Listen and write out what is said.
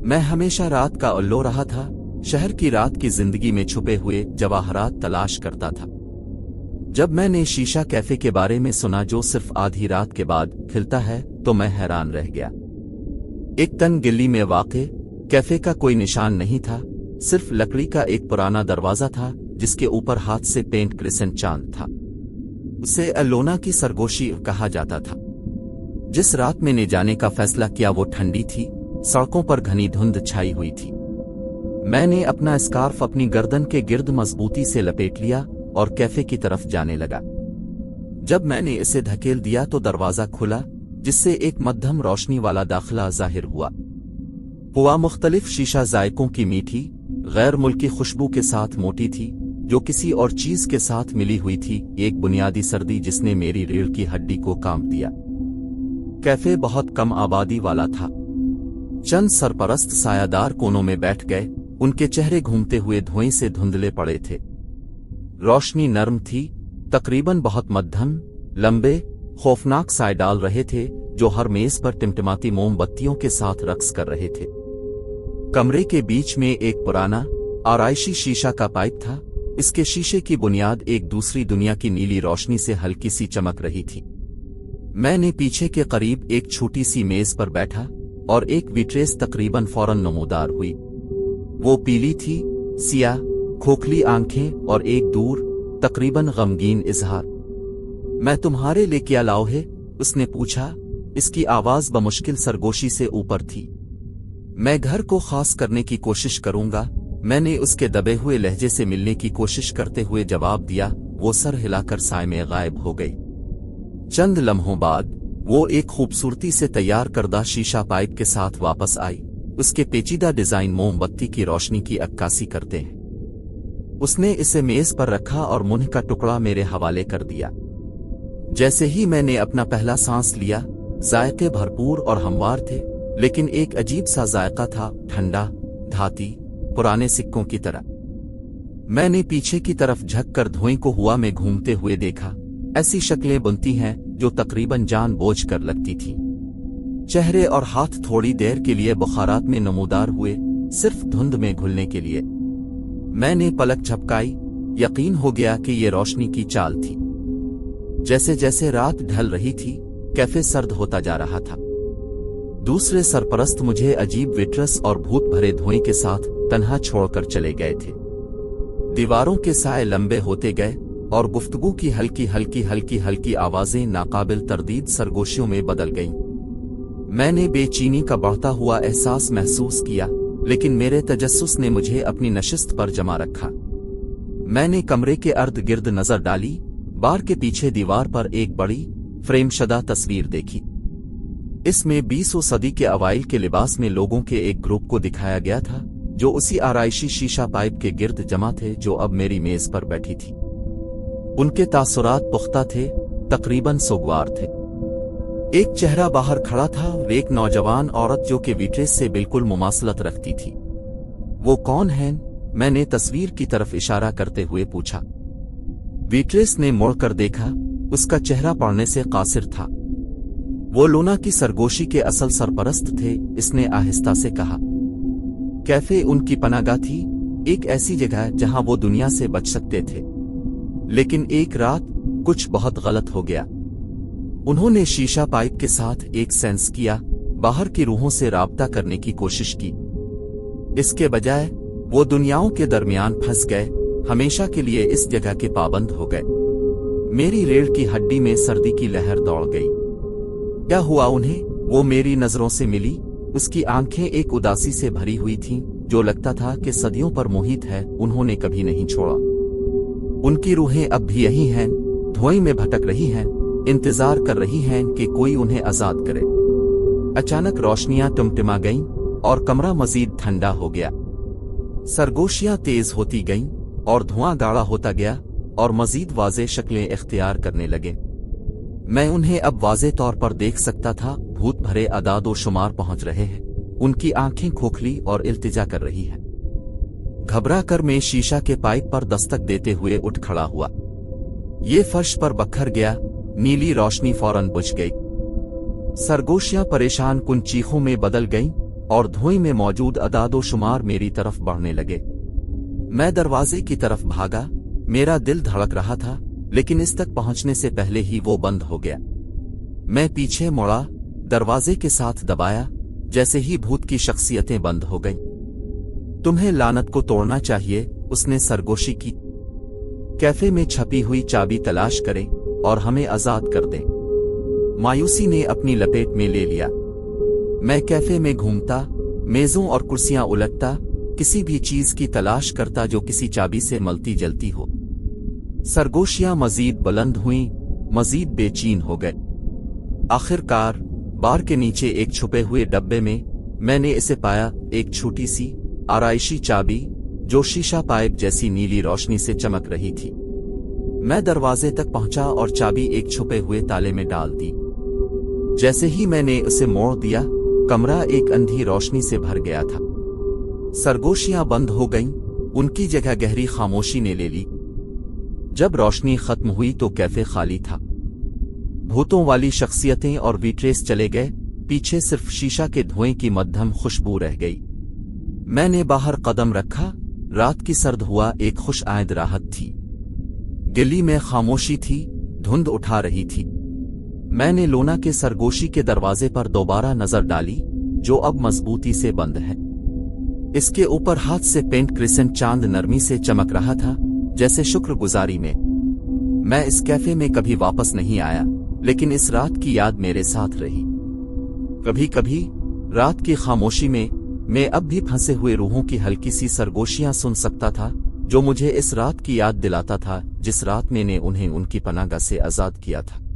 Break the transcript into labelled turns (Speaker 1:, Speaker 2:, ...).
Speaker 1: मैं हमेशा रात का उल्लू रहा था, शहर की रात की जिंदगी में छुपे हुए जवाहरात तलाश करता था। जब मैंने शीशा कैफे के बारे में सुना जो सिर्फ आधी रात के बाद खिलता है तो मैं हैरान रह गया। एक तन गिल्ली में वाक़े कैफे का कोई निशान नहीं था, सिर्फ लकड़ी का एक पुराना दरवाजा था जिसके ऊपर हाथ से पेंट क्रिसेंट चांद था। उसे अलोना की सरगोशी कहा जाता था। जिस रात मैंने जाने का फैसला किया वो ठंडी थी, सड़कों पर घनी धुंध छाई हुई थी। मैंने अपना स्कार्फ अपनी गर्दन के गिर्द मजबूती से लपेट लिया और कैफे की तरफ जाने लगा। जब मैंने इसे धकेल दिया तो दरवाजा खुला, जिससे एक मध्यम रोशनी वाला दाखिला जाहिर हुआ मुख्तलिफ शीशा जायकों की मीठी गैर मुल्की खुशबू के साथ मोटी थी, जो किसी और चीज के साथ मिली हुई थी। एक बुनियादी सर्दी जिसने मेरी रीढ़ की हड्डी को कांप दिया। कैफे बहुत कम आबादी वाला था। चंद सरपरस्त सायादार कोनों में बैठ गए, उनके चेहरे घूमते हुए धुएं से धुंधले पड़े थे। रोशनी नर्म थी, तकरीबन बहुत मध्यम, लंबे खौफनाक साए डाल रहे थे जो हर मेज पर टिमटिमाती मोमबत्तियों के साथ रक्स कर रहे थे। कमरे के बीच में एक पुराना आराइशी शीशा का पाइप था। इसके शीशे की बुनियाद एक दूसरी दुनिया की नीली रोशनी से हल्की सी चमक रही थी। मैंने पीछे के करीब एक छोटी सी मेज पर बैठा और एक विट्रेस तकरीबन फौरन नमूदार हुई। वो पीली थी, सियाह खोखली आंखें और एक दूर तकरीबन गमगीन इजहार। मैं तुम्हारे लिए क्या लाओ है? उसने पूछा। इसकी आवाज बमुश्किल सरगोशी से ऊपर थी। मैं घर को खास करने की कोशिश करूंगा, मैंने उसके दबे हुए लहजे से मिलने की कोशिश करते हुए जवाब दिया। वो सर हिलाकर साए में गायब हो गई। चंद लम्हों बाद वो एक खूबसूरती से तैयार करदा शीशा पाइप के साथ वापस आई। उसके पेचीदा डिजाइन मोमबत्ती की रोशनी की अक्कासी करते हैं। उसने इसे मेज पर रखा और मुंह का टुकड़ा मेरे हवाले कर दिया। जैसे ही मैंने अपना पहला सांस लिया, जायके भरपूर और हमवार थे, लेकिन एक अजीब सा जायका था, ठंडा, धाती, पुराने सिक्कों की तरह। मैंने पीछे की तरफ झुककर धुएं को हवा में घूमते हुए देखा। ऐसी शक्लें बनती हैं जो तकरीबन जान बोझ कर लगती थी। चेहरे और हाथ थोड़ी देर के लिए बुखारात में नमूदार हुए, सिर्फ धुंध में घुलने के लिए। मैंने पलक झपकाई, यकीन हो गया कि ये रोशनी की चाल थी। जैसे जैसे रात ढल रही थी, कैफे सर्द होता जा रहा था। दूसरे सरपरस्त मुझे अजीब विट्रस और भूत भरे धुएं के साथ तन्हा छोड़कर चले गए थे। दीवारों के साए लंबे होते गए और गुफ्तगू की हल्की आवाजें नाकाबिल तरदीद सरगोशियों में बदल गईं। मैंने बेचैनी का बढ़ता हुआ एहसास महसूस किया, लेकिन मेरे तजस्सुस ने मुझे अपनी नशिस्त पर जमा रखा। मैंने कमरे के अर्द गिर्द नजर डाली। बार के पीछे दीवार पर एक बड़ी फ्रेमशदा तस्वीर देखी। इसमें 20वीं सदी के अवाइल के लिबास में लोगों के एक ग्रुप को दिखाया गया था, जो उसी आराइशी शीशा पाइप के गिर्द जमा थे जो अब मेरी मेज पर बैठी थी। उनके तासुरात पुख्ता थे, तकरीबन सोगवार थे। एक चेहरा बाहर खड़ा था, एक नौजवान औरत जो कि विट्रेस से बिल्कुल मुमासलत रखती थी। वो कौन है? मैंने तस्वीर की तरफ इशारा करते हुए पूछा। विट्रेस ने मुड़कर देखा। उसका चेहरा पड़ने से कासिर था। वो लूना की सरगोशी के असल सरपरस्त थे, इसने आहिस्ता से कहा। कैफे उनकी पनाहगाह थी, एक ऐसी जगह जहां वो दुनिया से बच सकते थे। लेकिन एक रात कुछ बहुत गलत हो गया। उन्होंने शीशा पाइप के साथ एक सेंस किया, बाहर की रूहों से राब्ता करने की कोशिश की। इसके बजाय वो दुनियाओं के दरमियान फंस गए, हमेशा के लिए इस जगह के पाबंद हो गए। मेरी रीढ़ की हड्डी में सर्दी की लहर दौड़ गई। क्या हुआ उन्हें? वो मेरी नजरों से मिली। उसकी आंखें एक उदासी से भरी हुई थीं, जो लगता था कि सदियों पर मोहित है, उन्होंने कभी नहीं छोड़ा। उनकी रूहें अब भी यही हैं, धुएं में भटक रही हैं, इंतजार कर रही हैं कि कोई उन्हें आजाद करे। अचानक रोशनियां टिमटिमा गईं और कमरा मजीद ठंडा हो गया। सरगोशियां तेज होती गईं और धुआं गाढ़ा होता गया और मजीद वाज़े शक्लें इख्तियार करने लगे। मैं उन्हें अब वाज़े तौर पर देख सकता था। भूत भरे अदादो शुमार पहुंच रहे हैं। उनकी आंखें खोखली और इल्तिजा कर रही हैं। घबरा कर मैं शीशा के पाइप पर दस्तक देते हुए उठ खड़ा हुआ। ये फर्श पर बखर गया। नीली रोशनी फौरन बुझ गई। सरगोशियां परेशान कुन चीखों में बदल गईं और धुएं में मौजूद अदादो शुमार मेरी तरफ बढ़ने लगे। मैं दरवाजे की तरफ भागा। मेरा दिल धड़क रहा था, लेकिन इस तक पहुंचने से पहले ही वो बंद हो गया। मैं पीछे मुड़ा, दरवाजे के साथ दबाया। जैसे ही भूत की शख्सियतें बंद हो गईं। तुम्हें लानत को तोड़ना चाहिए, उसने सरगोशी की। कैफे में छपी हुई चाबी तलाश करें और हमें आजाद कर दें। मायूसी ने अपनी लपेट में ले लिया। मैं कैफे में घूमता, मेजों और कुर्सियां उलटता, किसी भी चीज की तलाश करता जो किसी चाबी से मलती जलती हो। सरगोशियां मजीद बुलंद हुईं, मजीद बेचैन हो गए। आखिरकार बार के नीचे एक छुपे हुए डब्बे में मैंने इसे पाया, एक छोटी सी आराइशी चाबी जो शीशा पाइप जैसी नीली रोशनी से चमक रही थी। मैं दरवाजे तक पहुंचा और चाबी एक छुपे हुए ताले में डाल दी। जैसे ही मैंने उसे मोड़ दिया, कमरा एक अंधी रोशनी से भर गया था। सरगोशियां बंद हो गईं, उनकी जगह गहरी खामोशी ने ले ली। जब रोशनी खत्म हुई तो कैफे खाली था। भूतों वाली शख्सियतें और वीट्रेस चले गए, पीछे सिर्फ शीशा के धुएं की मध्यम खुशबू रह गई। मैंने बाहर कदम रखा। रात की सर्द हुआ एक खुश आयद राहत थी। गली में खामोशी थी, धुंध उठा रही थी। मैंने लोना के सरगोशी के दरवाजे पर दोबारा नजर डाली, जो अब मजबूती से बंद है। इसके ऊपर हाथ से पेंट क्रिसेंट चांद नरमी से चमक रहा था, जैसे शुक्रगुजारी में। मैं इस कैफे में कभी वापस नहीं आया, लेकिन इस रात की याद मेरे साथ रही। कभी कभी रात की खामोशी में मैं अब भी फंसे हुए रूहों की हल्की सी सरगोशियां सुन सकता था, जो मुझे इस रात की याद दिलाता था जिस रात मैंने उन्हें उनकी पनाहगाह से आजाद किया था।